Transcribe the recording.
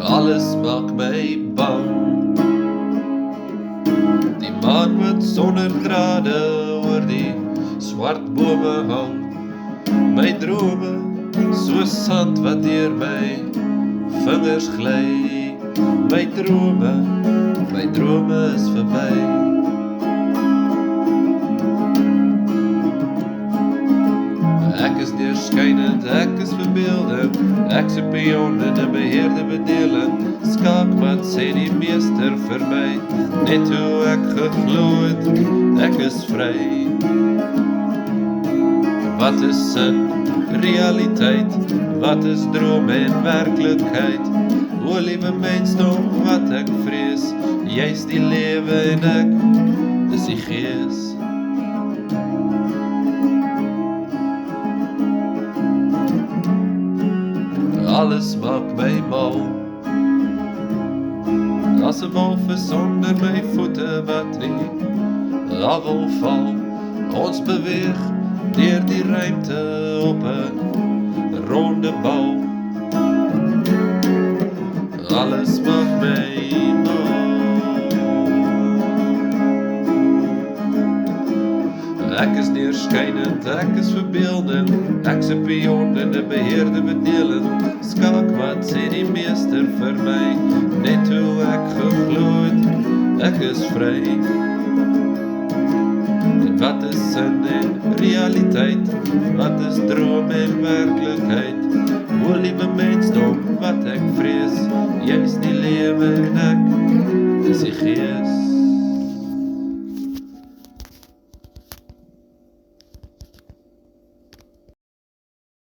Alles maak my bang. Die maan wat sonder grade oor die swart bome hang. My drome, soos sand wat deur my vingers gly. My drome is verby. Ek is deurskynend, ek is verbeeldend. Ek's 'n pion in 'n beheerde bedeling. Skaakmat sê die meester vir my, net hoe ek geglo het, ek is vry. Wat is sin, realiteit? Wat is droom en werklikheid? O liewe mensdom, wat ek vrees, jy's die lewe en ek is die gees. Alles maak my mal. As 'n walvis onder my voete wat nie wil val. Ons beweeg deur die ruimte op 'n ronde bal. Alles maak my mal. Ek is deurskynend, ek is verbeeldend. Ek's 'n pion in 'n beheerde bedeling. Skaakmat sê die meester vir my, net hoe ek geglo het, ek is vry. En wat is sin en realiteit? Wat is droom en werklikheid? O liewe mensdom, wat ek